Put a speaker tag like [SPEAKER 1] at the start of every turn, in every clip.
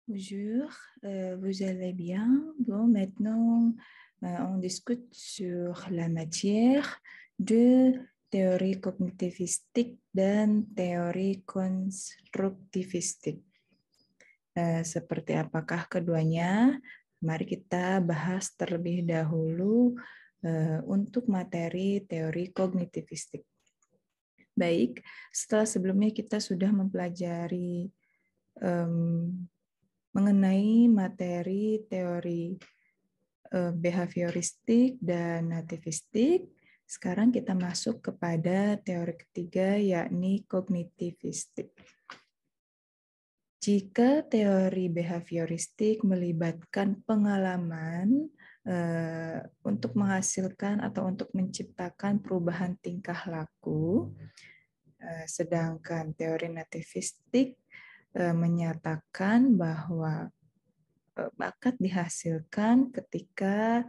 [SPEAKER 1] Bonjour, vous allez bien? Bon, maintenant, on discute sur la matière de théorie cognitivistique dan teori konstruktivistik. Seperti apakah keduanya? Mari kita bahas terlebih dahulu untuk materi teori kognitivistik. Baik, setelah sebelumnya kita sudah mempelajari mengenai materi teori behavioristik dan nativistik. Sekarang kita masuk kepada teori ketiga, yakni kognitivistik. Jika teori behavioristik melibatkan pengalaman untuk menghasilkan atau untuk menciptakan perubahan tingkah laku, sedangkan teori nativistik menyatakan bahwa bakat dihasilkan ketika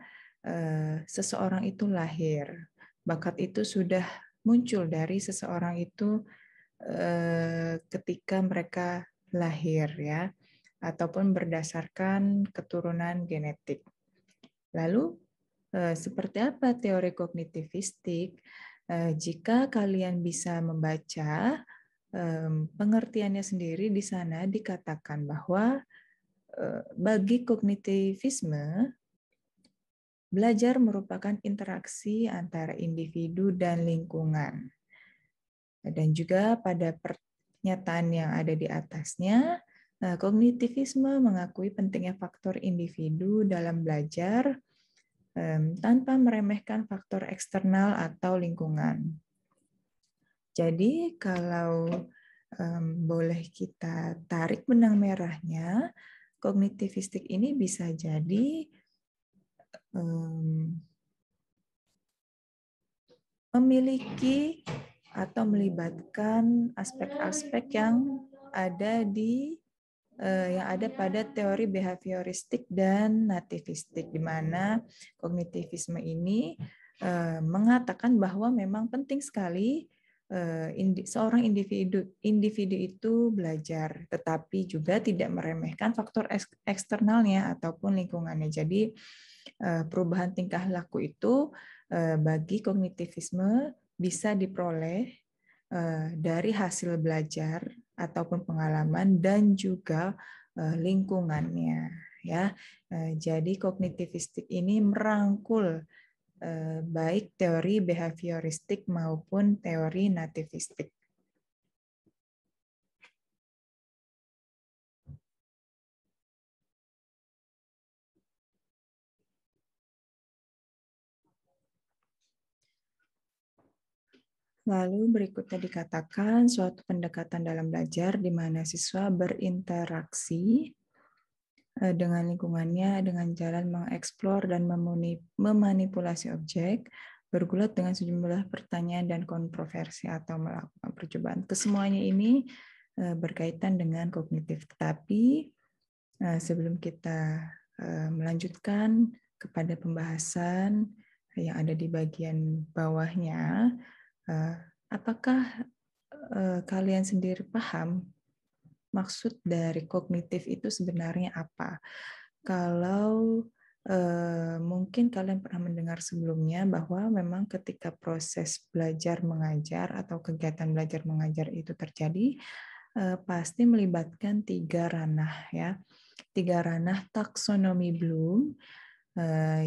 [SPEAKER 1] seseorang itu lahir. Bakat itu sudah muncul dari seseorang itu ketika mereka lahir, ya, ataupun berdasarkan keturunan genetik. Lalu seperti apa teori kognitivistik? Jika kalian bisa membaca pengertiannya sendiri, di sana dikatakan bahwa bagi kognitivisme, belajar merupakan interaksi antara individu dan lingkungan. Dan juga pada pernyataan yang ada di atasnya, kognitivisme mengakui pentingnya faktor individu dalam belajar tanpa meremehkan faktor eksternal atau lingkungan. Jadi kalau boleh kita tarik benang merahnya, kognitivistik ini bisa jadi memiliki atau melibatkan aspek-aspek yang ada pada teori behavioristik dan nativistik, di mana kognitivisme ini mengatakan bahwa memang penting sekali seorang individu itu belajar, tetapi juga tidak meremehkan faktor eksternalnya ataupun lingkungannya. Jadi perubahan tingkah laku itu bagi kognitivisme bisa diperoleh dari hasil belajar ataupun pengalaman dan juga lingkungannya, ya. Jadi kognitivistik ini merangkul baik teori behavioristik maupun teori nativistik. Lalu berikutnya dikatakan suatu pendekatan dalam belajar di mana siswa berinteraksi dengan lingkungannya dengan jalan mengeksplor dan memanipulasi objek, bergulat dengan sejumlah pertanyaan dan kontroversi atau melakukan percobaan. Kesemuanya ini berkaitan dengan kognitif. Tetapi sebelum kita melanjutkan kepada pembahasan yang ada di bagian bawahnya, apakah kalian sendiri paham maksud dari kognitif itu sebenarnya apa? Kalau mungkin kalian pernah mendengar sebelumnya bahwa memang ketika proses belajar mengajar atau kegiatan belajar mengajar itu terjadi, pasti melibatkan 3 ranah, ya. 3 ranah taksonomi Bloom,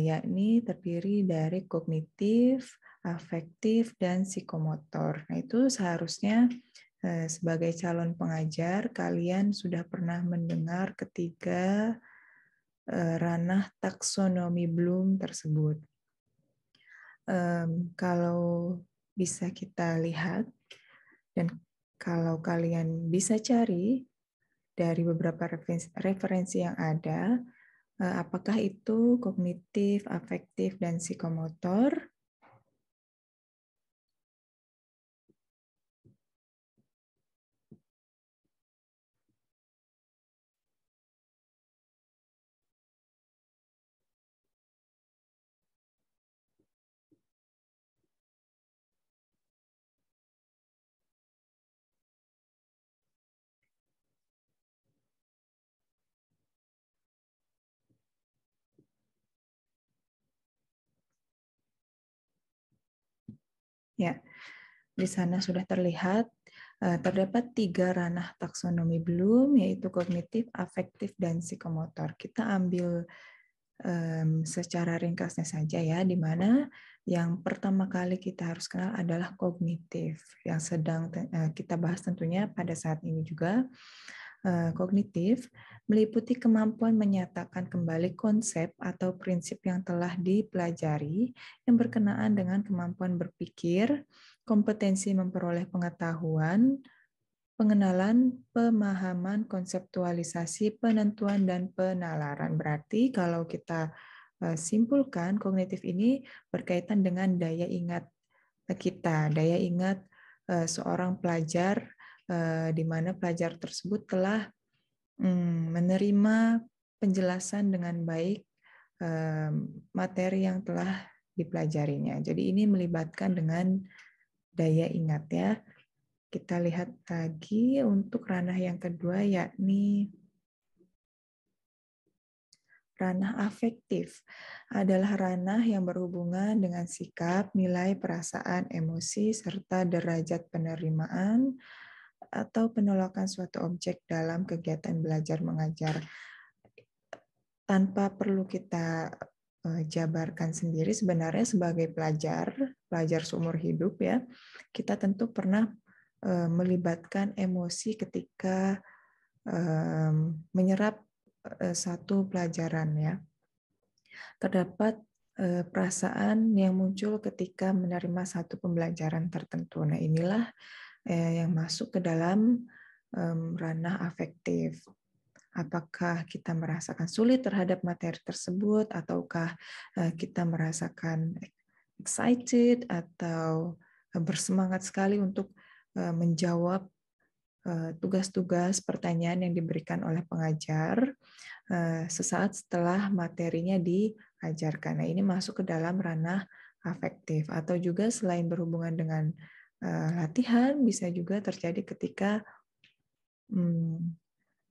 [SPEAKER 1] yakni terdiri dari kognitif, afektif, dan psikomotor. Nah, itu seharusnya sebagai calon pengajar, kalian sudah pernah mendengar ketiga ranah taksonomi Bloom tersebut. Kalau bisa kita lihat, dan kalau kalian bisa cari dari beberapa referensi yang ada, apakah itu kognitif, afektif, dan psikomotor? Ya, di sana sudah terlihat terdapat 3 ranah taksonomi Bloom, yaitu kognitif, afektif, dan psikomotor. Kita ambil secara ringkasnya saja ya, di mana yang pertama kali kita harus kenal adalah kognitif, yang sedang kita bahas tentunya pada saat ini juga. Kognitif meliputi kemampuan menyatakan kembali konsep atau prinsip yang telah dipelajari yang berkenaan dengan kemampuan berpikir, kompetensi memperoleh pengetahuan, pengenalan, pemahaman, konseptualisasi, penentuan, dan penalaran. Berarti kalau kita simpulkan, kognitif ini berkaitan dengan daya ingat kita, daya ingat seorang pelajar, di mana pelajar tersebut telah menerima penjelasan dengan baik materi yang telah dipelajarinya. Jadi ini melibatkan dengan daya ingat ya. Kita lihat lagi untuk ranah yang kedua, yakni ranah afektif. Adalah ranah yang berhubungan dengan sikap, nilai, perasaan, emosi, serta derajat penerimaan atau penolakan suatu objek dalam kegiatan belajar mengajar. Tanpa perlu kita jabarkan sendiri, sebenarnya sebagai pelajar seumur hidup ya, kita tentu pernah melibatkan emosi ketika menyerap satu pelajaran ya. Terdapat perasaan yang muncul ketika menerima satu pembelajaran tertentu. Nah, inilah yang masuk ke dalam ranah afektif. Apakah kita merasakan sulit terhadap materi tersebut, ataukah kita merasakan excited atau bersemangat sekali untuk menjawab tugas-tugas pertanyaan yang diberikan oleh pengajar sesaat setelah materinya diajarkan. Nah, ini masuk ke dalam ranah afektif. Atau juga selain berhubungan dengan latihan, bisa juga terjadi ketika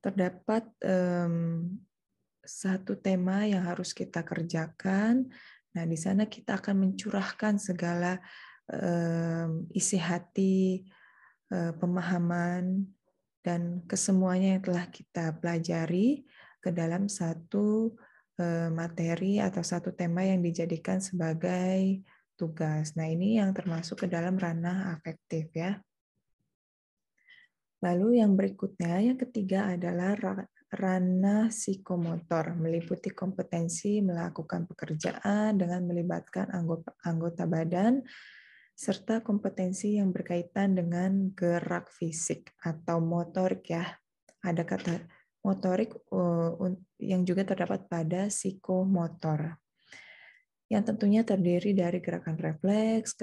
[SPEAKER 1] terdapat satu tema yang harus kita kerjakan. Nah, di sana kita akan mencurahkan segala isi hati, pemahaman, dan kesemuanya yang telah kita pelajari ke dalam satu materi atau satu tema yang dijadikan sebagai tugas. Nah, ini yang termasuk ke dalam ranah afektif ya. Lalu yang berikutnya, yang ketiga adalah ranah psikomotor, meliputi kompetensi melakukan pekerjaan dengan melibatkan anggota badan, serta kompetensi yang berkaitan dengan gerak fisik atau motorik ya. Ada kata motorik yang juga terdapat pada psikomotor, yang tentunya terdiri dari gerakan refleks,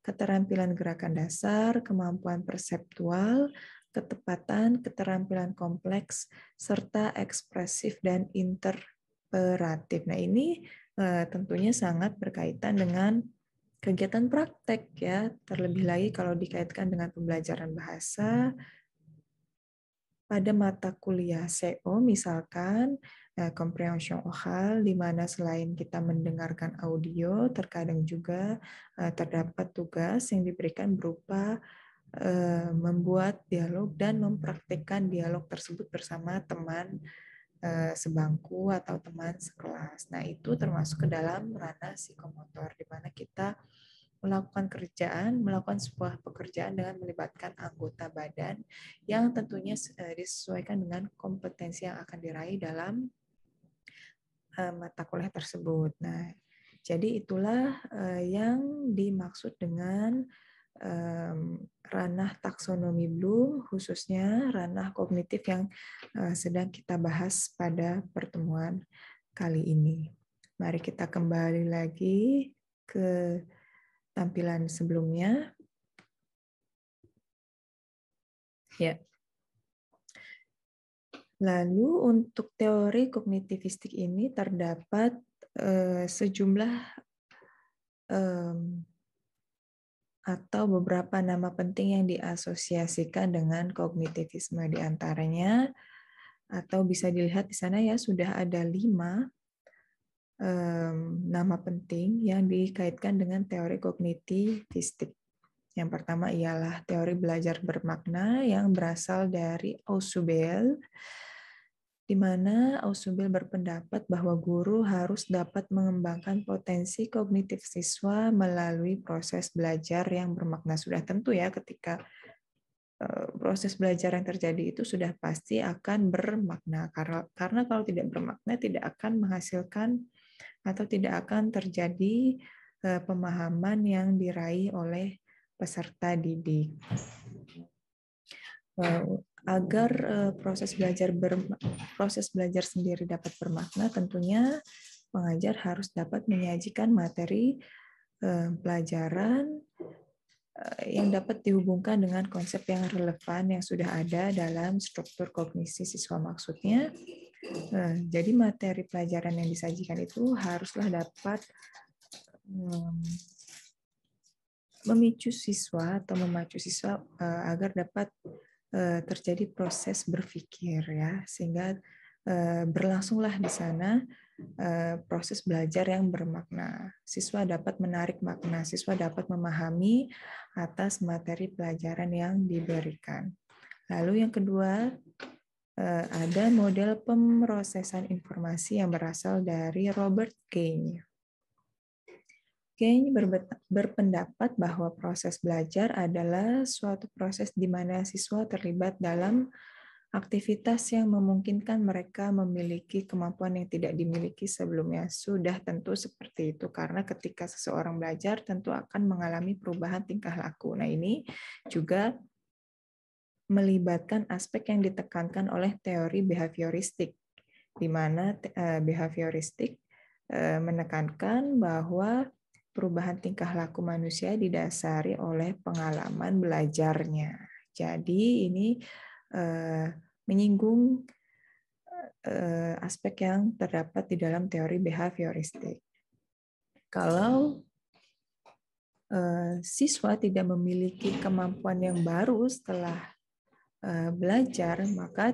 [SPEAKER 1] keterampilan gerakan dasar, kemampuan perseptual, ketepatan, keterampilan kompleks, serta ekspresif dan interperatif. Nah, ini tentunya sangat berkaitan dengan kegiatan praktek ya, terlebih lagi kalau dikaitkan dengan pembelajaran bahasa pada mata kuliah CO misalkan comprehension oral, di mana selain kita mendengarkan audio, terkadang juga terdapat tugas yang diberikan berupa membuat dialog dan mempraktikkan dialog tersebut bersama teman sebangku atau teman sekelas. Nah, itu termasuk ke dalam ranah psikomotor, di mana kita melakukan sebuah pekerjaan dengan melibatkan anggota badan yang tentunya disesuaikan dengan kompetensi yang akan diraih dalam mata kuliah tersebut. Nah, jadi itulah yang dimaksud dengan ranah taksonomi Bloom, khususnya ranah kognitif yang sedang kita bahas pada pertemuan kali ini. Mari kita kembali lagi ke tampilan sebelumnya. Ya. Lalu untuk teori kognitivistik ini terdapat sejumlah atau beberapa nama penting yang diasosiasikan dengan kognitivisme, di antaranya, atau bisa dilihat di sana ya, sudah ada 5 nama penting yang dikaitkan dengan teori kognitivistik. Yang pertama ialah teori belajar bermakna yang berasal dari Ausubel, di mana Ausubel berpendapat bahwa guru harus dapat mengembangkan potensi kognitif siswa melalui proses belajar yang bermakna. Sudah tentu ya, ketika proses belajar yang terjadi itu sudah pasti akan bermakna. Karena kalau tidak bermakna tidak akan menghasilkan atau tidak akan terjadi pemahaman yang diraih oleh peserta didik. Agar proses belajar sendiri dapat bermakna, tentunya pengajar harus dapat menyajikan materi pelajaran yang dapat dihubungkan dengan konsep yang relevan yang sudah ada dalam struktur kognisi siswa. Maksudnya, jadi materi pelajaran yang disajikan itu haruslah dapat memicu siswa atau memacu siswa agar dapat terjadi proses berpikir, ya, sehingga berlangsunglah di sana proses belajar yang bermakna. Siswa dapat menarik makna, siswa dapat memahami atas materi pelajaran yang diberikan. Lalu yang kedua, ada model pemrosesan informasi yang berasal dari Robert Kane. Kane berpendapat bahwa proses belajar adalah suatu proses di mana siswa terlibat dalam aktivitas yang memungkinkan mereka memiliki kemampuan yang tidak dimiliki sebelumnya. Sudah tentu seperti itu, karena ketika seseorang belajar tentu akan mengalami perubahan tingkah laku. Nah, ini juga melibatkan aspek yang ditekankan oleh teori behavioristik, di mana behavioristik menekankan bahwa perubahan tingkah laku manusia didasari oleh pengalaman belajarnya. Jadi ini menyinggung aspek yang terdapat di dalam teori behavioristik. Kalau siswa tidak memiliki kemampuan yang baru setelah belajar, maka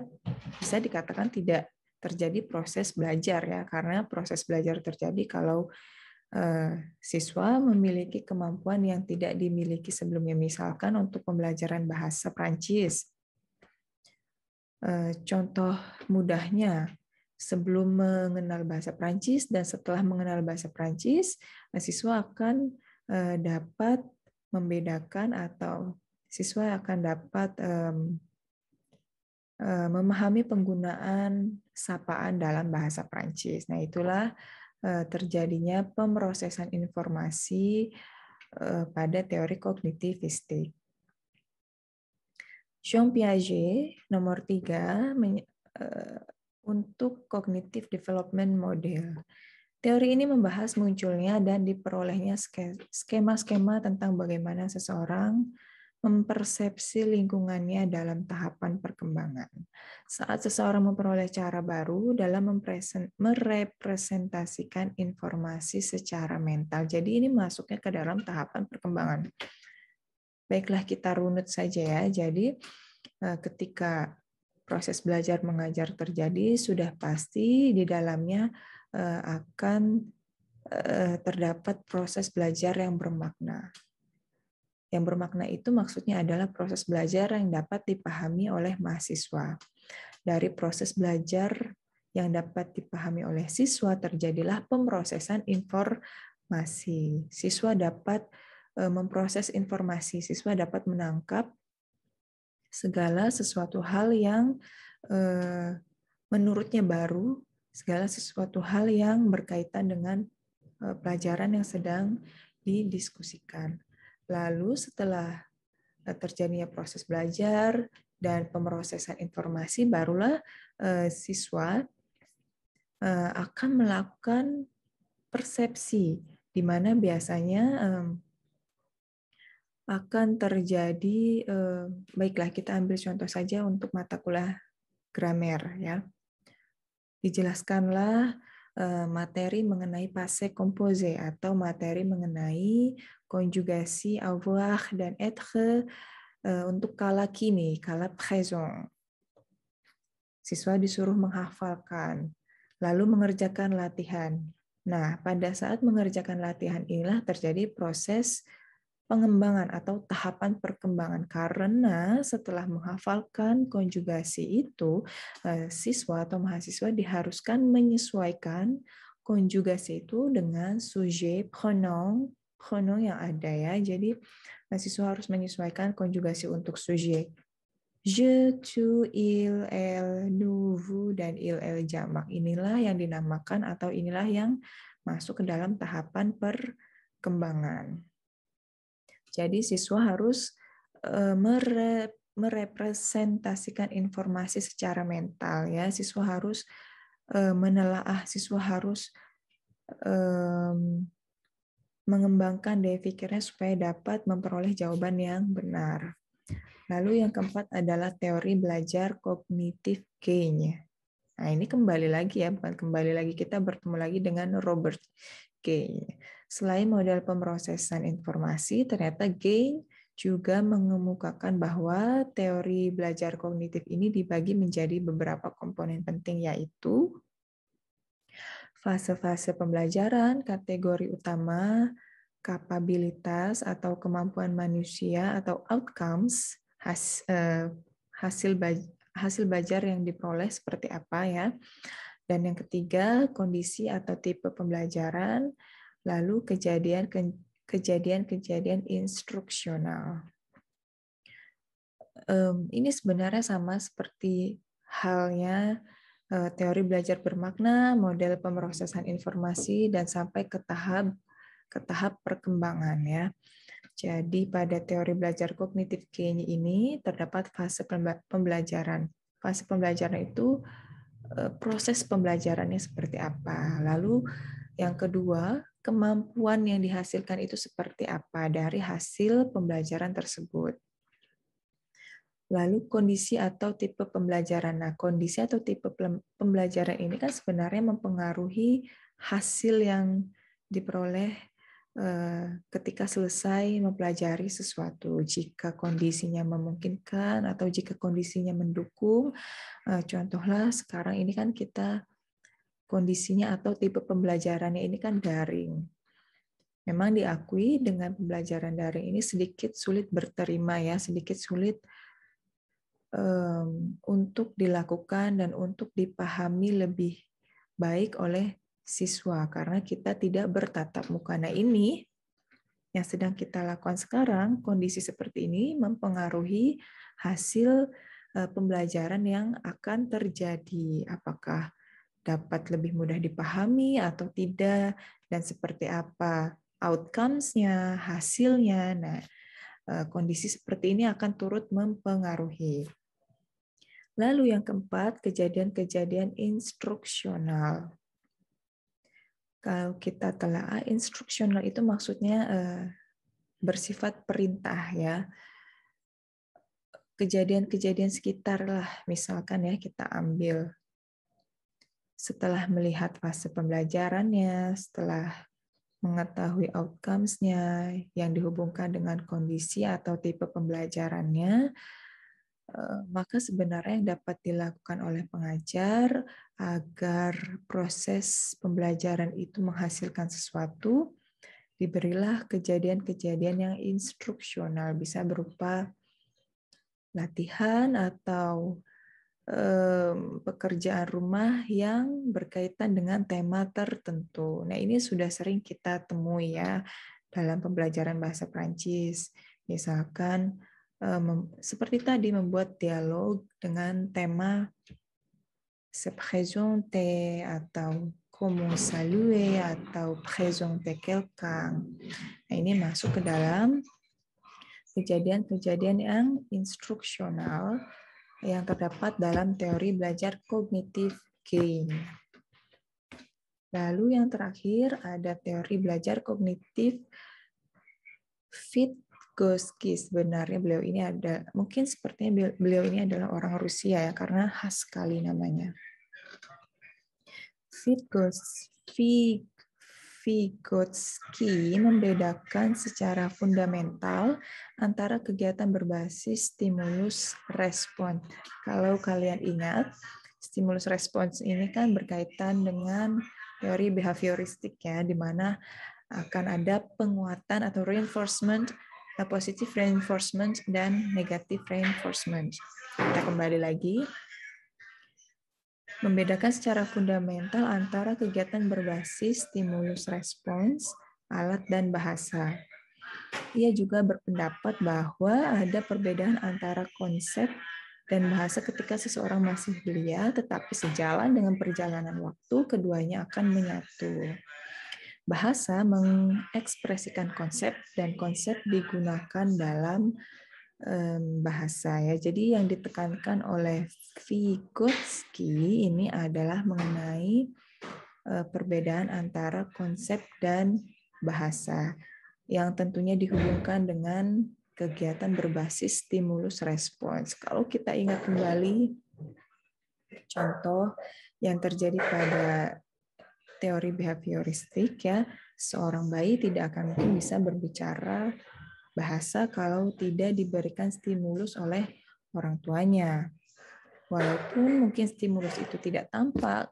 [SPEAKER 1] bisa dikatakan tidak terjadi proses belajar, ya, karena proses belajar terjadi kalau siswa memiliki kemampuan yang tidak dimiliki sebelumnya. Misalkan untuk pembelajaran bahasa Prancis. Contoh mudahnya, sebelum mengenal bahasa Prancis dan setelah mengenal bahasa Prancis, siswa akan dapat membedakan atau siswa akan dapat memahami penggunaan sapaan dalam bahasa Prancis. Nah, itulah terjadinya pemrosesan informasi pada teori kognitivistik. Jean Piaget, nomor 3, untuk Cognitive Development Model. Teori ini membahas munculnya dan diperolehnya skema-skema tentang bagaimana seseorang mempersepsi lingkungannya dalam tahapan perkembangan. Saat seseorang memperoleh cara baru dalam merepresentasikan informasi secara mental. Jadi ini masuknya ke dalam tahapan perkembangan. Baiklah, kita runut saja ya. Jadi ketika proses belajar mengajar terjadi, sudah pasti di dalamnya akan terdapat proses belajar yang bermakna. Yang bermakna itu maksudnya adalah proses belajar yang dapat dipahami oleh mahasiswa. Dari proses belajar yang dapat dipahami oleh siswa, terjadilah pemrosesan informasi. Siswa dapat memproses informasi, siswa dapat menangkap segala sesuatu hal yang menurutnya baru, segala sesuatu hal yang berkaitan dengan pelajaran yang sedang didiskusikan. Lalu setelah terjadinya proses belajar dan pemrosesan informasi, barulah siswa akan melakukan persepsi, di mana biasanya akan terjadi, baiklah kita ambil contoh saja untuk mata kuliah grammar, ya. Dijelaskanlah materi mengenai passé composé atau materi mengenai konjugasi avoir dan être untuk kala kini, kala présent. Siswa disuruh menghafalkan, lalu mengerjakan latihan. Nah, pada saat mengerjakan latihan inilah terjadi proses pengembangan atau tahapan perkembangan, karena setelah menghafalkan konjugasi itu, siswa atau mahasiswa diharuskan menyesuaikan konjugasi itu dengan sujet, pronom yang ada ya. Jadi mahasiswa harus menyesuaikan konjugasi untuk sujet. Je, tu, il, elle, nous, vous, dan il, elle jamak. Inilah yang dinamakan atau inilah yang masuk ke dalam tahapan perkembangan. Jadi siswa harus merepresentasikan informasi secara mental ya. Siswa harus menelaah, siswa harus mengembangkan daya pikirnya supaya dapat memperoleh jawaban yang benar. Lalu yang keempat adalah teori belajar kognitif gain. Nah, ini kembali lagi ya, bukan kembali lagi, kita bertemu lagi dengan Robert Gain. Selain model pemrosesan informasi, ternyata Gain juga mengemukakan bahwa teori belajar kognitif ini dibagi menjadi beberapa komponen penting, yaitu fase-fase pembelajaran, kategori utama, kapabilitas atau kemampuan manusia atau outcomes, hasil belajar yang diperoleh seperti apa ya. Dan yang ketiga, kondisi atau tipe pembelajaran, lalu kejadian-kejadian instruksional. Ini sebenarnya sama seperti halnya teori belajar bermakna, model pemrosesan informasi, dan sampai ke tahap perkembangan ya. Jadi pada teori belajar kognitif gain ini terdapat fase pembelajaran. Fase pembelajaran itu proses pembelajarannya seperti apa. Lalu yang kedua, kemampuan yang dihasilkan itu seperti apa dari hasil pembelajaran tersebut. Lalu kondisi atau tipe pembelajaran. Nah, kondisi atau tipe pembelajaran ini kan sebenarnya mempengaruhi hasil yang diperoleh ketika selesai mempelajari sesuatu. Jika kondisinya memungkinkan atau jika kondisinya mendukung, contohlah sekarang ini kan kita kondisinya atau tipe pembelajarannya ini kan daring. Memang diakui dengan pembelajaran daring ini sedikit sulit berterima ya, sedikit sulit untuk dilakukan dan untuk dipahami lebih baik oleh siswa karena kita tidak bertatap muka. Nah, ini yang sedang kita lakukan sekarang, kondisi seperti ini mempengaruhi hasil pembelajaran yang akan terjadi. Apakah dapat lebih mudah dipahami atau tidak, dan seperti apa outcomes-nya, hasilnya. Nah, kondisi seperti ini akan turut mempengaruhi. Lalu yang keempat, kejadian-kejadian instruksional. Kalau kita telah instruksional itu maksudnya bersifat perintah ya. Kejadian-kejadian sekitar lah, misalkan ya kita ambil setelah melihat fase pembelajarannya, setelah mengetahui outcomes-nya yang dihubungkan dengan kondisi atau tipe pembelajarannya, maka sebenarnya yang dapat dilakukan oleh pengajar agar proses pembelajaran itu menghasilkan sesuatu, diberilah kejadian-kejadian yang instruksional, bisa berupa latihan atau pekerjaan rumah yang berkaitan dengan tema tertentu. Nah, ini sudah sering kita temui ya dalam pembelajaran bahasa Prancis. Misalkan seperti tadi membuat dialog dengan tema se présenter atau comment saluer atau présenter quelqu'un. Nah, ini masuk ke dalam kejadian-kejadian yang instruksional yang terdapat dalam teori belajar kognitif gain. Lalu yang terakhir ada teori belajar kognitif Vygotsky. Sebenarnya beliau ini mungkin sepertinya beliau ini adalah orang Rusia ya, karena khas sekali namanya. Vygotsky membedakan secara fundamental antara kegiatan berbasis stimulus respons. Kalau kalian ingat, stimulus respons ini kan berkaitan dengan teori behavioristik ya, di mana akan ada penguatan atau reinforcement positive reinforcement dan negative reinforcement. Kita kembali lagi. Membedakan secara fundamental antara kegiatan berbasis stimulus respons, alat, dan bahasa. Ia juga berpendapat bahwa ada perbedaan antara konsep dan bahasa ketika seseorang masih belia, tetapi sejalan dengan perjalanan waktu, keduanya akan menyatu. Bahasa mengekspresikan konsep dan konsep digunakan dalam bahasa ya. Jadi yang ditekankan oleh Vygotsky ini adalah mengenai perbedaan antara konsep dan bahasa yang tentunya dihubungkan dengan kegiatan berbasis stimulus respons. Kalau kita ingat kembali contoh yang terjadi pada teori behavioristik ya, seorang bayi tidak akan mungkin bisa berbicara bahasa kalau tidak diberikan stimulus oleh orang tuanya. Walaupun mungkin stimulus itu tidak tampak,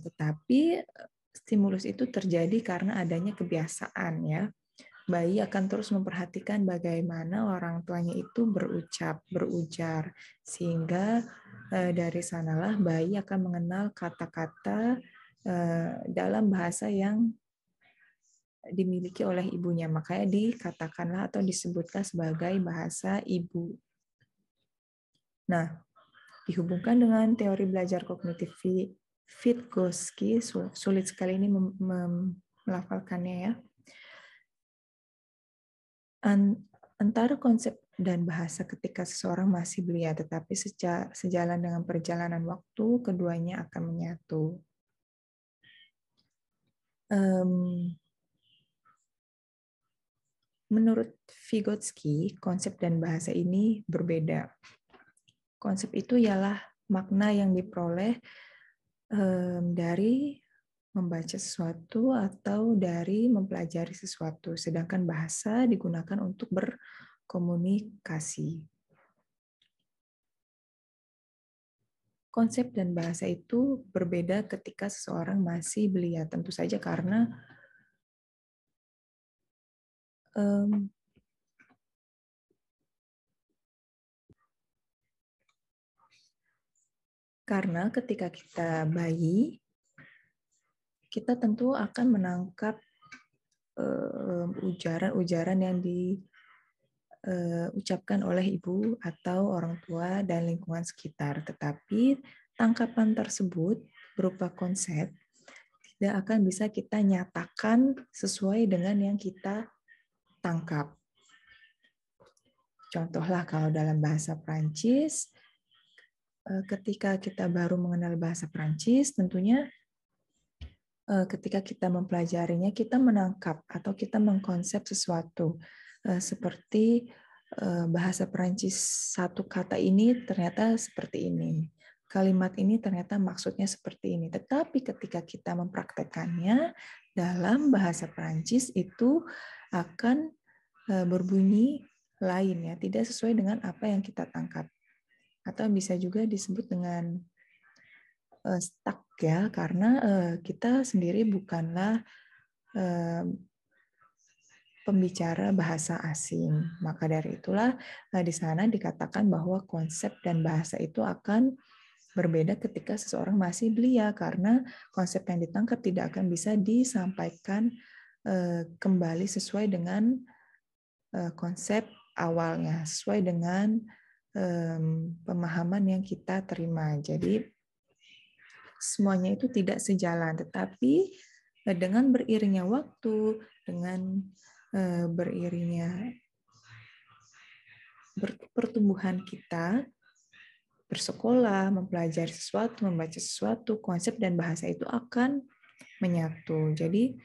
[SPEAKER 1] tetapi stimulus itu terjadi karena adanya kebiasaan ya. Bayi akan terus memperhatikan bagaimana orang tuanya itu berujar, sehingga dari sanalah bayi akan mengenal kata-kata dalam bahasa yang dimiliki oleh ibunya. Makanya dikatakanlah atau disebutkan sebagai bahasa ibu. Nah, dihubungkan dengan teori belajar kognitif Vygotsky, sulit sekali ini melafalkannya ya. Antara konsep dan bahasa ketika seseorang masih belia, tetapi sejalan dengan perjalanan waktu, keduanya akan menyatu. Menurut Vygotsky, konsep dan bahasa ini berbeda. Konsep itu ialah makna yang diperoleh dari membaca sesuatu atau dari mempelajari sesuatu, sedangkan bahasa digunakan untuk berkomunikasi. Konsep dan bahasa itu berbeda ketika seseorang masih belia, tentu saja karena ketika kita bayi, kita tentu akan menangkap ujaran-ujaran yang diucapkan oleh ibu atau orang tua dan lingkungan sekitar. Tetapi tangkapan tersebut berupa konsep tidak akan bisa kita nyatakan sesuai dengan yang kita tangkap. Contohlah kalau dalam bahasa Prancis, ketika kita baru mengenal bahasa Prancis, tentunya ketika kita mempelajarinya, kita menangkap atau kita mengkonsep sesuatu. Seperti bahasa Prancis, satu kata ini ternyata seperti ini. Kalimat ini ternyata maksudnya seperti ini. Tetapi ketika kita mempraktekannya dalam bahasa Prancis, itu akan berbunyi lain ya, tidak sesuai dengan apa yang kita tangkap. Atau bisa juga disebut dengan stuck ya, karena kita sendiri bukanlah pembicara bahasa asing. Maka dari itulah di sana dikatakan bahwa konsep dan bahasa itu akan berbeda ketika seseorang masih belia, karena konsep yang ditangkap tidak akan bisa disampaikan kembali sesuai dengan konsep awalnya, sesuai dengan pemahaman yang kita terima. Jadi semuanya itu tidak sejalan, tetapi dengan beriringnya waktu, dengan beriringnya pertumbuhan kita, bersekolah, mempelajari sesuatu, membaca sesuatu, konsep dan bahasa itu akan menyatu. Jadi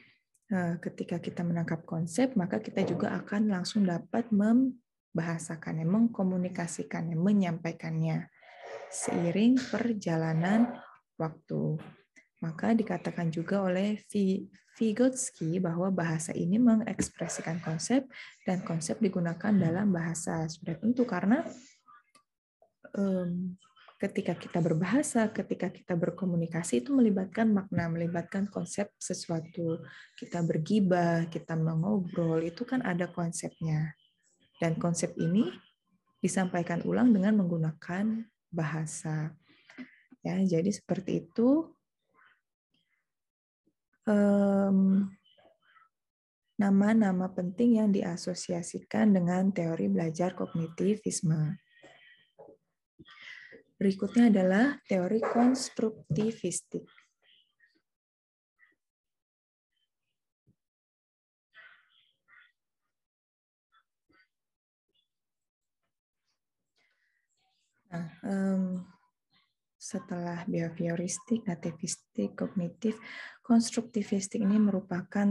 [SPEAKER 1] ketika kita menangkap konsep, maka kita juga akan langsung dapat membahasakannya, mengkomunikasikannya, menyampaikannya seiring perjalanan waktu. Maka dikatakan juga oleh Vygotsky bahwa bahasa ini mengekspresikan konsep dan konsep digunakan dalam bahasa. Sudah tentu karena ketika kita berbahasa, ketika kita berkomunikasi itu melibatkan makna, melibatkan konsep sesuatu. Kita bergibah, kita mengobrol, itu kan ada konsepnya. Dan konsep ini disampaikan ulang dengan menggunakan bahasa. Ya, jadi seperti itu. Nama-nama penting yang diasosiasikan dengan teori belajar kognitivisme. Berikutnya adalah teori konstruktivistik. Nah, setelah behavioristik, nativistik, kognitif, konstruktivistik ini merupakan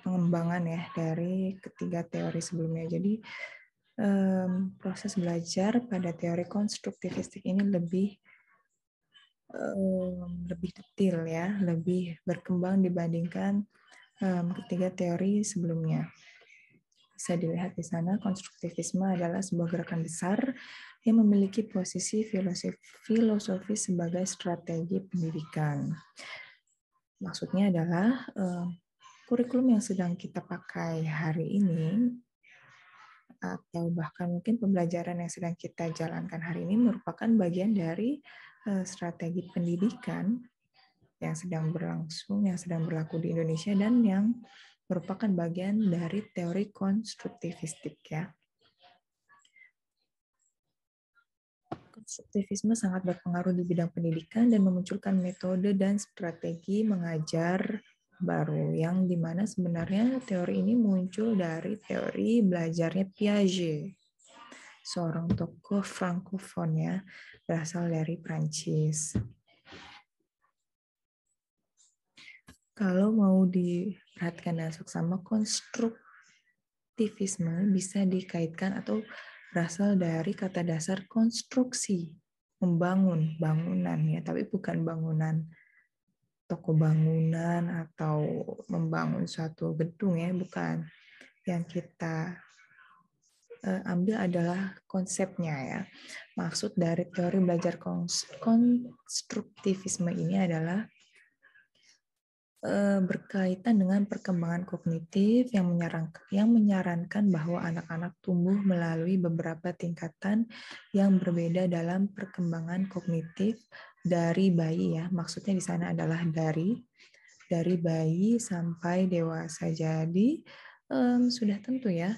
[SPEAKER 1] pengembangan ya dari ketiga teori sebelumnya. Jadi proses belajar pada teori konstruktivistik ini lebih detail ya, lebih berkembang dibandingkan ketiga teori sebelumnya. Bisa dilihat di sana, konstruktivisme adalah sebuah gerakan besar yang memiliki posisi filosofi sebagai strategi pendidikan. Maksudnya adalah kurikulum yang sedang kita pakai hari ini atau bahkan mungkin pembelajaran yang sedang kita jalankan hari ini merupakan bagian dari strategi pendidikan yang sedang berlangsung, yang sedang berlaku di Indonesia dan yang merupakan bagian dari teori konstruktivistik ya. Konstruktivisme sangat berpengaruh di bidang pendidikan dan memunculkan metode dan strategi mengajar baru yang dimana sebenarnya teori ini muncul dari teori belajarnya Piaget, seorang tokoh Frankofon ya, berasal dari Prancis. Kalau mau diperhatikan dan seksama, konstruktivisme bisa dikaitkan atau berasal dari kata dasar konstruksi, membangun, bangunan ya, tapi bukan bangunan toko bangunan atau membangun suatu gedung ya, bukan. Yang kita ambil adalah konsepnya ya. Maksud dari teori belajar konstruktivisme ini adalah berkaitan dengan perkembangan kognitif yang menyarankan bahwa anak-anak tumbuh melalui beberapa tingkatan yang berbeda dalam perkembangan kognitif dari bayi ya. Maksudnya di sana adalah dari bayi sampai dewasa. Jadi sudah tentu ya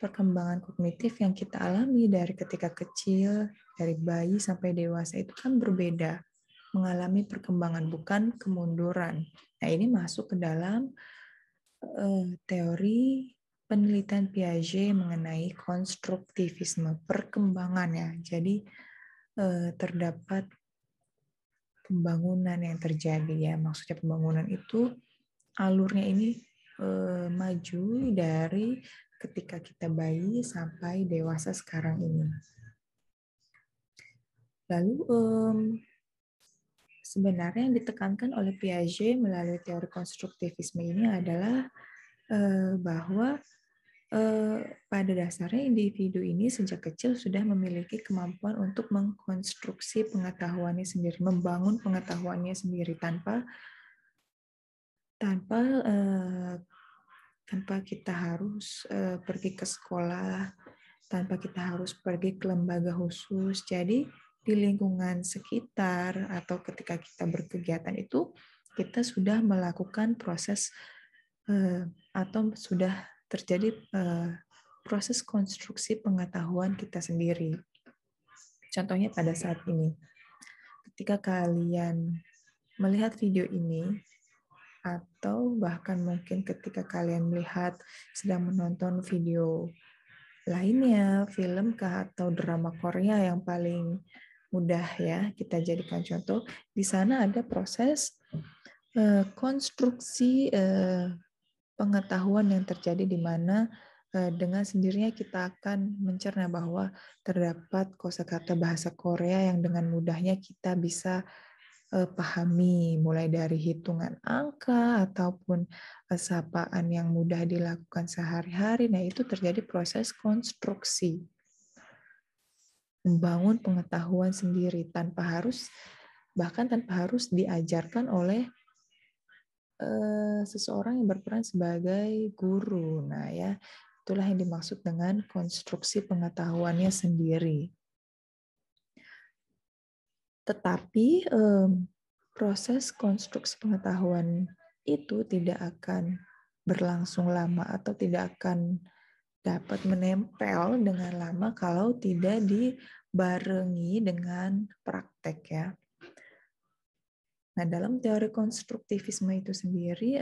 [SPEAKER 1] perkembangan kognitif yang kita alami dari ketika kecil, dari bayi sampai dewasa itu kan berbeda, mengalami perkembangan bukan kemunduran. Nah, ini masuk ke dalam teori penelitian Piaget mengenai konstruktivisme, perkembangannya. Jadi terdapat pembangunan yang terjadi ya. Maksudnya pembangunan itu alurnya ini maju dari ketika kita bayi sampai dewasa sekarang ini. Lalu sebenarnya yang ditekankan oleh Piaget melalui teori konstruktivisme ini adalah bahwa pada dasarnya individu ini sejak kecil sudah memiliki kemampuan untuk mengkonstruksi pengetahuannya sendiri, membangun pengetahuannya sendiri tanpa kita harus pergi ke sekolah, tanpa kita harus pergi ke lembaga khusus. Jadi di lingkungan sekitar atau ketika kita berkegiatan itu kita sudah melakukan proses atau sudah terjadi proses konstruksi pengetahuan kita sendiri. Contohnya pada saat ini, ketika kalian melihat video ini, atau bahkan mungkin ketika kalian melihat sedang menonton video lainnya, film kah atau drama Korea yang paling mudah ya kita jadikan contoh, di sana ada proses konstruksi pengetahuan yang terjadi di mana dengan sendirinya kita akan mencerna bahwa terdapat kosakata bahasa Korea yang dengan mudahnya kita bisa pahami, mulai dari hitungan angka ataupun sapaan yang mudah dilakukan sehari-hari. Nah, itu terjadi proses konstruksi. membangun pengetahuan sendiri bahkan tanpa harus diajarkan oleh seseorang yang berperan sebagai guru. Nah, ya, itulah yang dimaksud dengan konstruksi pengetahuannya sendiri. Tetapi proses konstruksi pengetahuan itu tidak akan berlangsung lama atau tidak akan dapat menempel dengan lama kalau tidak dibarengi dengan praktek, ya. Nah, dalam teori konstruktivisme itu sendiri,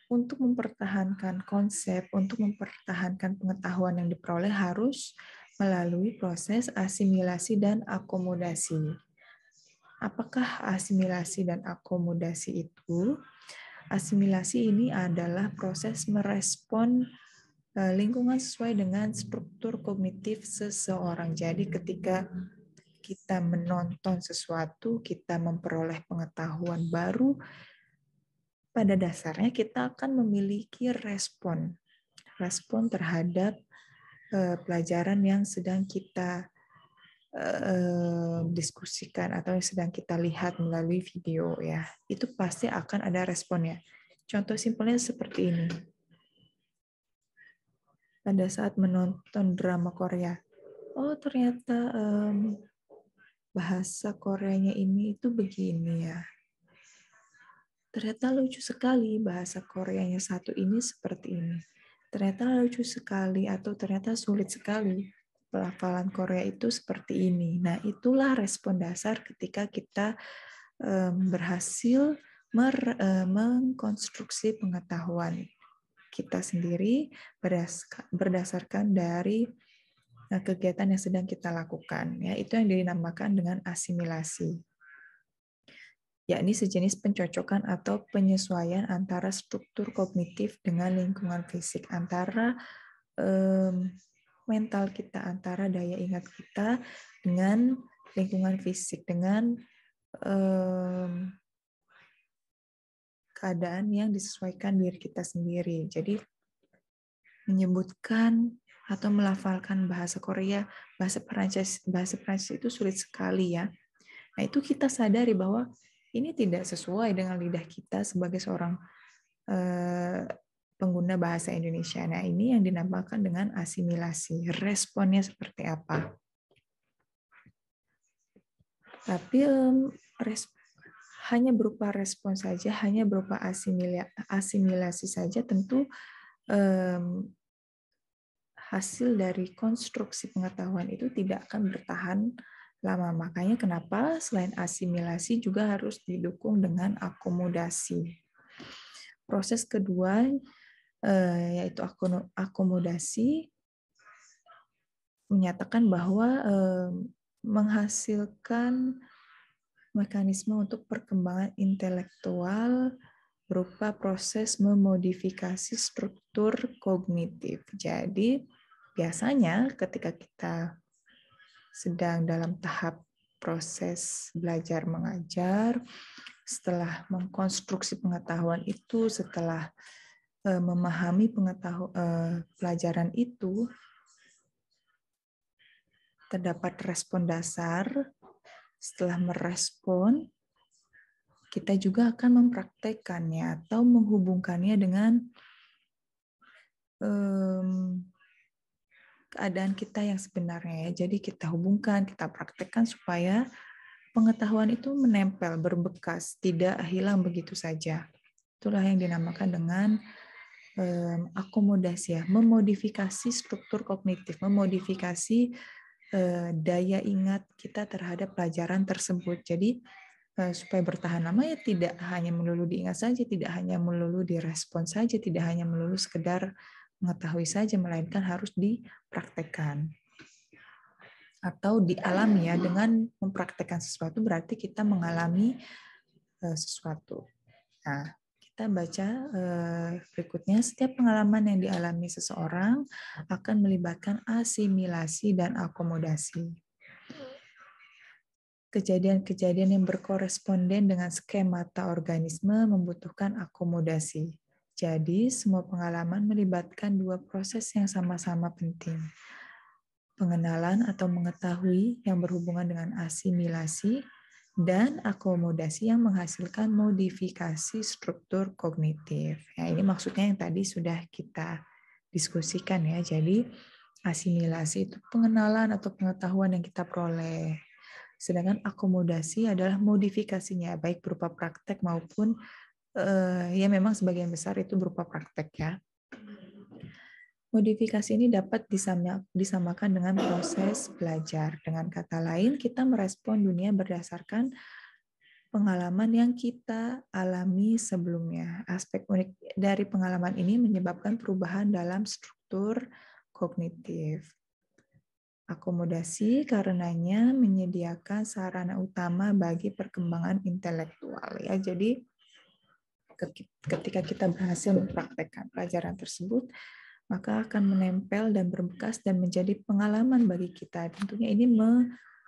[SPEAKER 1] untuk mempertahankan konsep, untuk mempertahankan pengetahuan yang diperoleh harus melalui proses asimilasi dan akomodasi. Apakah asimilasi dan akomodasi itu? Asimilasi ini adalah proses merespon lingkungan sesuai dengan struktur kognitif seseorang. Jadi ketika kita menonton sesuatu, kita memperoleh pengetahuan baru, pada dasarnya kita akan memiliki respon terhadap pelajaran yang sedang kita diskusikan atau yang sedang kita lihat melalui video, ya. Itu pasti akan ada responnya. Contoh simpelnya seperti ini. Pada saat menonton drama Korea, oh ternyata bahasa Koreanya ini itu begini, ya. Ternyata lucu sekali bahasa Koreanya satu ini seperti ini. Ternyata lucu sekali atau ternyata sulit sekali pelafalan Korea itu seperti ini. Nah, itulah respon dasar ketika kita berhasil mengkonstruksi pengetahuan kita sendiri berdasarkan dari kegiatan yang sedang kita lakukan. Ya, itu yang dinamakan dengan asimilasi, yakni sejenis pencocokan atau penyesuaian antara struktur kognitif dengan lingkungan fisik, antara mental kita, antara daya ingat kita dengan lingkungan fisik, dengan keadaan yang disesuaikan diri kita sendiri. Jadi menyebutkan atau melafalkan bahasa Korea, bahasa Prancis itu sulit sekali, ya. Nah, itu kita sadari bahwa ini tidak sesuai dengan lidah kita sebagai seorang pengguna bahasa Indonesia. Nah, ini yang dinamakan dengan asimilasi. Responnya seperti apa? Tapi hanya berupa respon saja, hanya berupa asimilasi saja, tentu hasil dari konstruksi pengetahuan itu tidak akan bertahan lama. Makanya kenapa selain asimilasi juga harus didukung dengan akomodasi. Proses kedua yaitu akomodasi menyatakan bahwa menghasilkan mekanisme untuk perkembangan intelektual berupa proses memodifikasi struktur kognitif. Jadi biasanya ketika kita sedang dalam tahap proses belajar mengajar, setelah mengkonstruksi pengetahuan itu, setelah memahami pelajaran itu, terdapat respon dasar. Setelah merespon, kita juga akan mempraktekannya atau menghubungkannya dengan keadaan kita yang sebenarnya, ya. Jadi kita hubungkan, kita praktekkan supaya pengetahuan itu menempel, berbekas, tidak hilang begitu saja. Itulah yang dinamakan dengan akomodasi, ya, memodifikasi struktur kognitif, memodifikasi daya ingat kita terhadap pelajaran tersebut. Jadi supaya bertahan lama, ya tidak hanya melulu diingat saja, tidak hanya melulu direspon saja, tidak hanya melulu sekedar mengetahui saja, melainkan harus dipraktekkan atau dialami, ya. Dengan mempraktekkan sesuatu berarti kita mengalami sesuatu. Nah, kita baca berikutnya. Setiap pengalaman yang dialami seseorang akan melibatkan asimilasi dan akomodasi. Kejadian-kejadian yang berkoresponden dengan skemata organisme membutuhkan akomodasi. Jadi, semua pengalaman melibatkan dua proses yang sama-sama penting. pengenalan atau mengetahui yang berhubungan dengan asimilasi, dan akomodasi yang menghasilkan modifikasi struktur kognitif. Ya, ini maksudnya yang tadi sudah kita diskusikan ya. Jadi asimilasi itu pengenalan atau pengetahuan yang kita peroleh. Sedangkan akomodasi adalah modifikasinya, baik berupa praktek maupun ya memang sebagian besar itu berupa praktek ya. Modifikasi ini dapat disamakan dengan proses belajar. Dengan kata lain, kita merespon dunia berdasarkan pengalaman yang kita alami sebelumnya. Aspek unik dari pengalaman ini menyebabkan perubahan dalam struktur kognitif. Akomodasi karenanya menyediakan sarana utama bagi perkembangan intelektual. Ya, jadi ketika kita berhasil mempraktekkan pelajaran tersebut, maka akan menempel dan berbekas dan menjadi pengalaman bagi kita. Tentunya ini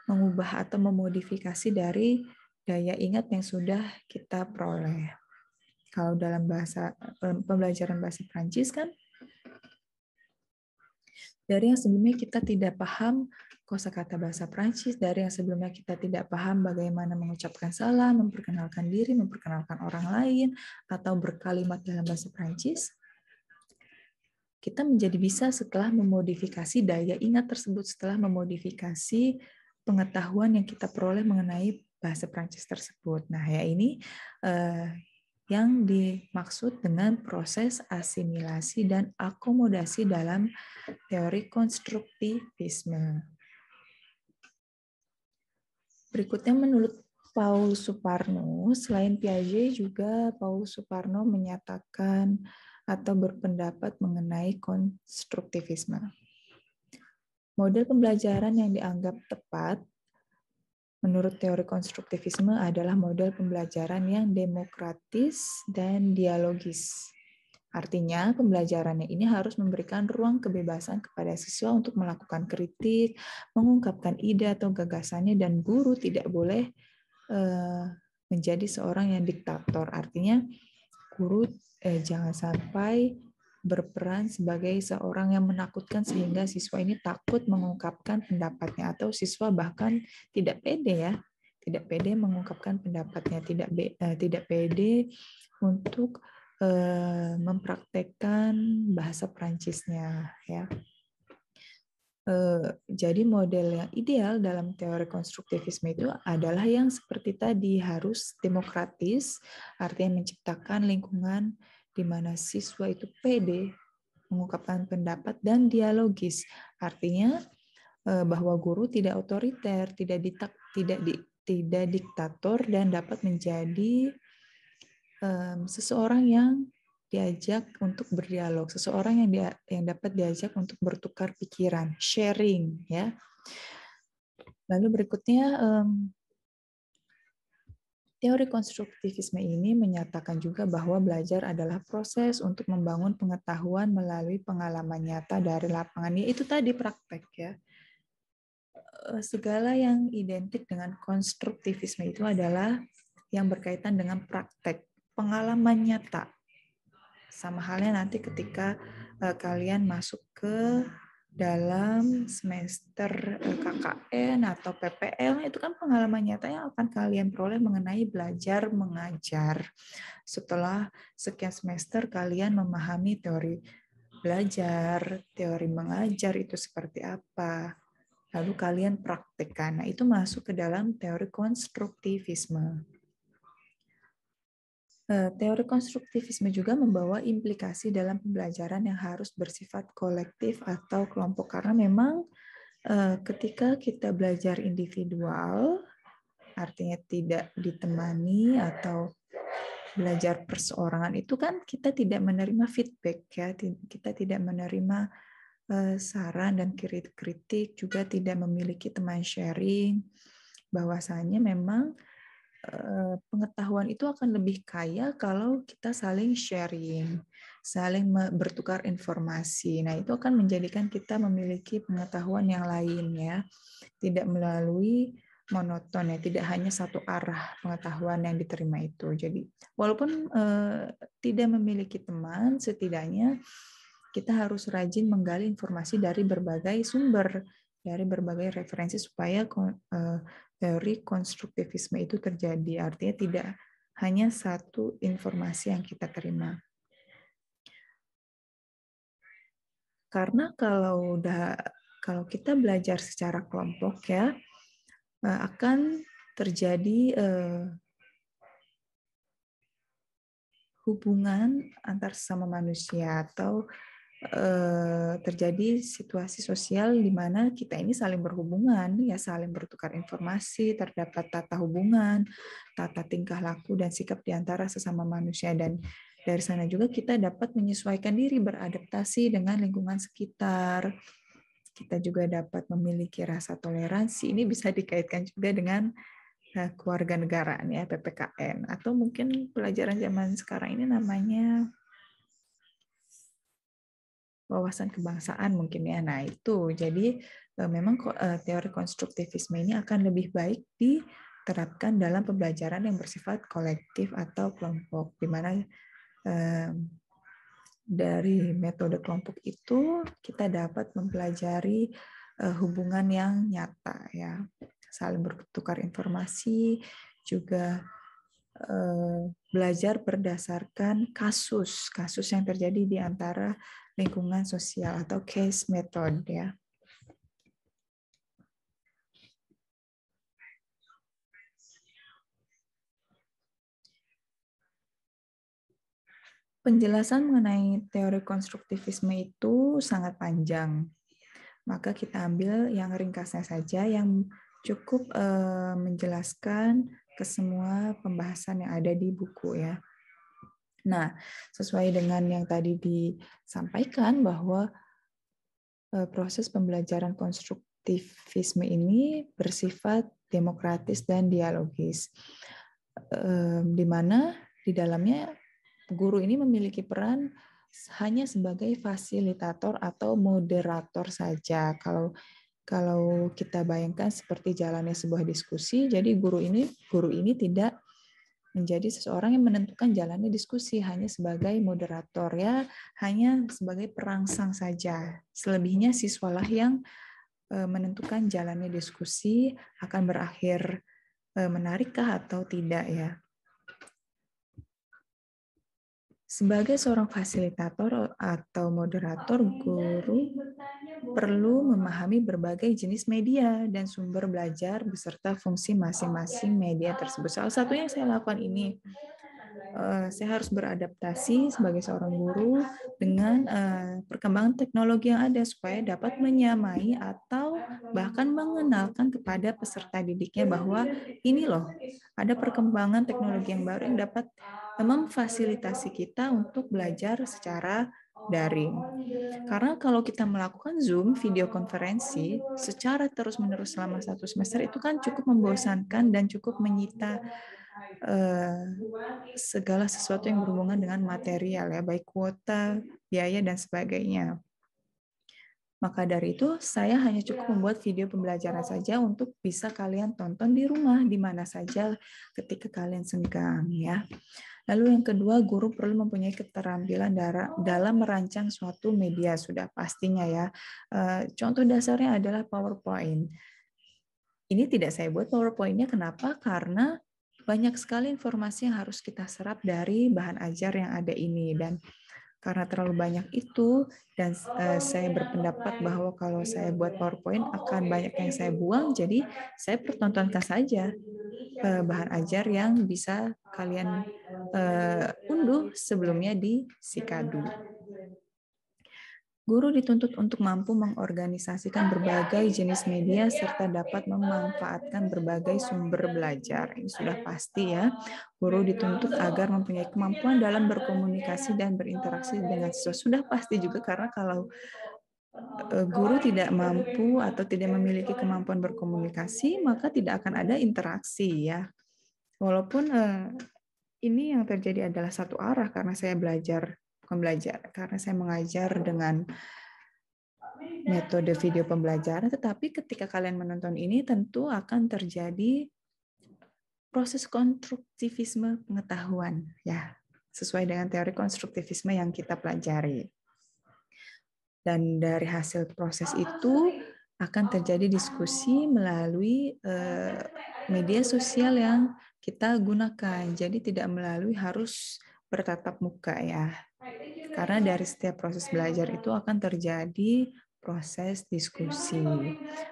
[SPEAKER 1] mengubah atau memodifikasi dari daya ingat yang sudah kita peroleh. Kalau dalam bahasa pembelajaran bahasa Prancis kan, dari yang sebelumnya kita tidak paham kosakata bahasa Prancis, dari yang sebelumnya kita tidak paham bagaimana mengucapkan salam, memperkenalkan diri, memperkenalkan orang lain, atau berkalimat dalam bahasa Prancis, kita menjadi bisa setelah memodifikasi daya ingat tersebut, setelah memodifikasi pengetahuan yang kita peroleh mengenai bahasa Prancis tersebut. Nah, ya ini yang dimaksud dengan proses asimilasi dan akomodasi dalam teori konstruktivisme. Berikutnya menurut Paul Suparno, selain Piaget juga Paul Suparno menyatakan atau berpendapat mengenai konstruktivisme. Model pembelajaran yang dianggap tepat menurut teori konstruktivisme adalah model pembelajaran yang demokratis dan dialogis. Artinya, pembelajarannya ini harus memberikan ruang kebebasan kepada siswa untuk melakukan kritik, mengungkapkan ide atau gagasannya, dan guru tidak boleh menjadi seorang yang diktator. Artinya, guru jangan sampai berperan sebagai seorang yang menakutkan sehingga siswa ini takut mengungkapkan pendapatnya, atau siswa bahkan tidak pede ya, tidak pede mengungkapkan pendapatnya, tidak pede untuk mempraktekkan bahasa Prancisnya ya. Jadi model yang ideal dalam teori konstruktivisme itu adalah yang seperti tadi, harus demokratis, artinya menciptakan lingkungan di mana siswa itu pede mengungkapkan pendapat, dan dialogis, artinya bahwa guru tidak otoriter, tidak diktator, dan dapat menjadi seseorang yang diajak untuk berdialog, seseorang yang dapat diajak untuk bertukar pikiran, sharing ya. Lalu berikutnya teori konstruktivisme ini menyatakan juga bahwa belajar adalah proses untuk membangun pengetahuan melalui pengalaman nyata dari lapangan. Itu tadi praktek ya. Segala yang identik dengan konstruktivisme itu adalah yang berkaitan dengan praktek, pengalaman nyata. Sama halnya nanti ketika kalian masuk ke dalam semester KKN atau PPL, itu kan pengalaman nyata yang akan kalian peroleh mengenai belajar mengajar. Setelah sekian semester kalian memahami teori belajar, teori mengajar itu seperti apa, lalu kalian praktekkan. Nah, itu masuk ke dalam teori konstruktivisme. Teori konstruktivisme juga membawa implikasi dalam pembelajaran yang harus bersifat kolektif atau kelompok, karena memang ketika kita belajar individual, artinya tidak ditemani atau belajar perseorangan, itu kan kita tidak menerima feedback ya, kita tidak menerima saran dan kritik, juga tidak memiliki teman sharing. Bahwasanya memang pengetahuan itu akan lebih kaya kalau kita saling sharing, saling bertukar informasi. Nah, itu akan menjadikan kita memiliki pengetahuan yang lain ya, tidak melalui monoton ya, tidak hanya satu arah pengetahuan yang diterima itu. Jadi, walaupun tidak memiliki teman, setidaknya kita harus rajin menggali informasi dari berbagai sumber. dari berbagai referensi supaya teori konstruktivisme itu terjadi. Artinya tidak hanya satu informasi yang kita terima. Karena kalau kita belajar secara kelompok ya, akan terjadi hubungan antar sesama manusia atau terjadi situasi sosial di mana kita ini saling berhubungan, ya saling bertukar informasi, terdapat tata hubungan, tata tingkah laku dan sikap di antara sesama manusia, dan dari sana juga kita dapat menyesuaikan diri, beradaptasi dengan lingkungan sekitar. Kita juga dapat memiliki rasa toleransi. Ini bisa dikaitkan juga dengan kewarganegaraan ya, PPKN, atau mungkin pelajaran zaman sekarang ini namanya wawasan kebangsaan mungkin ya. Nah, itu. Jadi memang teori konstruktivisme ini akan lebih baik diterapkan dalam pembelajaran yang bersifat kolektif atau kelompok, di mana dari metode kelompok itu kita dapat mempelajari hubungan yang nyata ya, saling bertukar informasi, juga belajar berdasarkan kasus yang terjadi di antara lingkungan sosial atau case method ya. Penjelasan mengenai teori konstruktivisme itu sangat panjang. Maka kita ambil yang ringkasnya saja, yang cukup menjelaskan ke semua pembahasan yang ada di buku ya. Nah, sesuai dengan yang tadi disampaikan bahwa proses pembelajaran konstruktivisme ini bersifat demokratis dan dialogis, di mana di dalamnya guru ini memiliki peran hanya sebagai fasilitator atau moderator saja. Kalau kita bayangkan seperti jalannya sebuah diskusi, jadi guru ini tidak menjadi seseorang yang menentukan jalannya diskusi, hanya sebagai moderator ya, hanya sebagai perangsang saja. Selebihnya siswalah yang menentukan jalannya diskusi akan berakhir menarikkah atau tidak ya. Sebagai seorang fasilitator atau moderator, guru perlu memahami berbagai jenis media dan sumber belajar beserta fungsi masing-masing media tersebut. Salah satu yang saya lakukan ini, saya harus beradaptasi sebagai seorang guru dengan perkembangan teknologi yang ada supaya dapat menyamai atau bahkan mengenalkan kepada peserta didiknya bahwa ini loh, ada perkembangan teknologi yang baru yang dapat memfasilitasi kita untuk belajar secara daring. Karena kalau kita melakukan Zoom, video konferensi, secara terus-menerus selama 1 semester itu kan cukup membosankan dan cukup menyita segala sesuatu yang berhubungan dengan material ya, baik kuota, biaya, dan sebagainya. Maka dari itu, saya hanya cukup membuat video pembelajaran saja untuk bisa kalian tonton di rumah, di mana saja ketika kalian senggang ya. Lalu yang kedua, guru perlu mempunyai keterampilan dalam merancang suatu media, sudah pastinya ya. Contoh dasarnya adalah PowerPoint. Ini tidak saya buat PowerPoint-nya, kenapa? Karena banyak sekali informasi yang harus kita serap dari bahan ajar yang ada ini, dan karena terlalu banyak itu, dan saya berpendapat bahwa kalau saya buat PowerPoint akan banyak yang saya buang, jadi saya pertontonkan saja bahan ajar yang bisa kalian unduh sebelumnya di Sikadu. Guru dituntut untuk mampu mengorganisasikan berbagai jenis media serta dapat memanfaatkan berbagai sumber belajar. Ini sudah pasti ya. Guru dituntut agar mempunyai kemampuan dalam berkomunikasi dan berinteraksi dengan siswa. Sudah pasti juga, karena kalau guru tidak mampu atau tidak memiliki kemampuan berkomunikasi, maka tidak akan ada interaksi ya. Walaupun ini yang terjadi adalah satu arah, karena saya karena saya mengajar dengan metode video pembelajaran, tetapi ketika kalian menonton ini tentu akan terjadi proses konstruktivisme pengetahuan ya, sesuai dengan teori konstruktivisme yang kita pelajari. Dan dari hasil proses itu akan terjadi diskusi melalui media sosial yang kita gunakan. Jadi tidak melalui harus bertatap muka ya. Karena dari setiap proses belajar itu akan terjadi proses diskusi.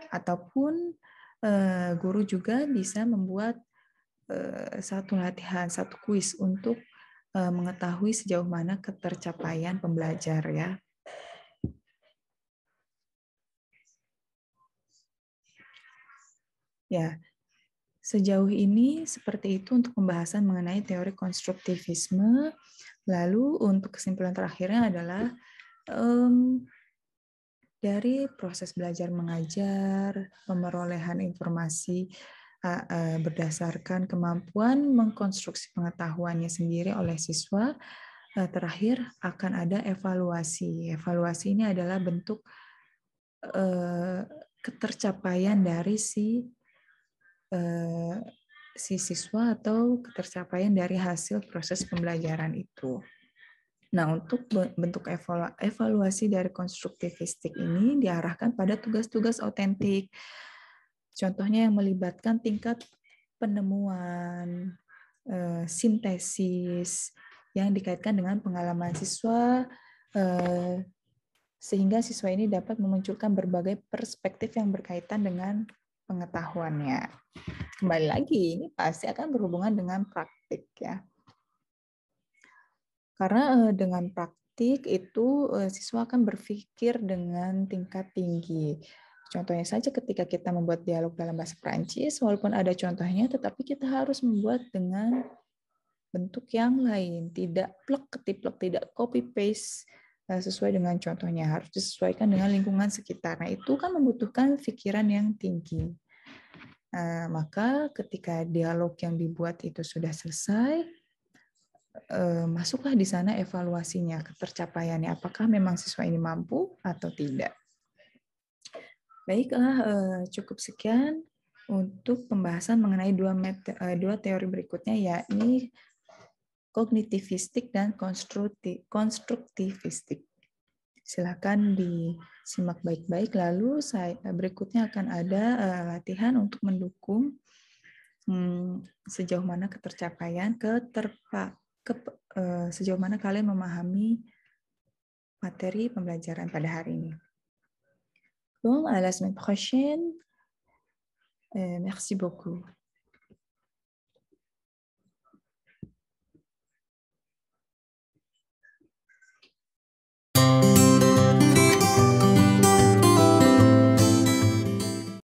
[SPEAKER 1] Ataupun guru juga bisa membuat satu latihan, satu kuis untuk mengetahui sejauh mana ketercapaian pembelajar ya. Ya, sejauh ini seperti itu untuk pembahasan mengenai teori konstruktivisme. Lalu untuk kesimpulan terakhirnya adalah dari proses belajar mengajar, pemerolehan informasi berdasarkan kemampuan mengkonstruksi pengetahuannya sendiri oleh siswa, terakhir akan ada evaluasi. Evaluasi ini adalah bentuk ketercapaian dari si siswa atau ketercapaian dari hasil proses pembelajaran itu. Nah, untuk bentuk evaluasi dari konstruktivistik ini diarahkan pada tugas-tugas otentik. Contohnya yang melibatkan tingkat penemuan, sintesis, yang dikaitkan dengan pengalaman siswa, sehingga siswa ini dapat memunculkan berbagai perspektif yang berkaitan dengan pengetahuannya. Kembali lagi, ini pasti akan berhubungan dengan praktik ya. Karena dengan praktik itu siswa akan berpikir dengan tingkat tinggi. Contohnya saja ketika kita membuat dialog dalam bahasa Perancis, walaupun ada contohnya, tetapi kita harus membuat dengan bentuk yang lain, tidak plek-ketiplek, tidak copy-paste sesuai dengan contohnya, harus disesuaikan dengan lingkungan sekitar. Nah, itu kan membutuhkan pikiran yang tinggi. Maka ketika dialog yang dibuat itu sudah selesai, masuklah di sana evaluasinya, ketercapaiannya, apakah memang siswa ini mampu atau tidak. Baiklah, cukup sekian untuk pembahasan mengenai dua teori berikutnya, yakni kognitivistik dan konstruktivistik. Silakan disimak baik-baik. Lalu berikutnya akan ada latihan untuk mendukung sejauh mana ketercapaian, sejauh mana kalian memahami materi pembelajaran pada hari ini. Bon, à la semaine prochaine. Merci beaucoup.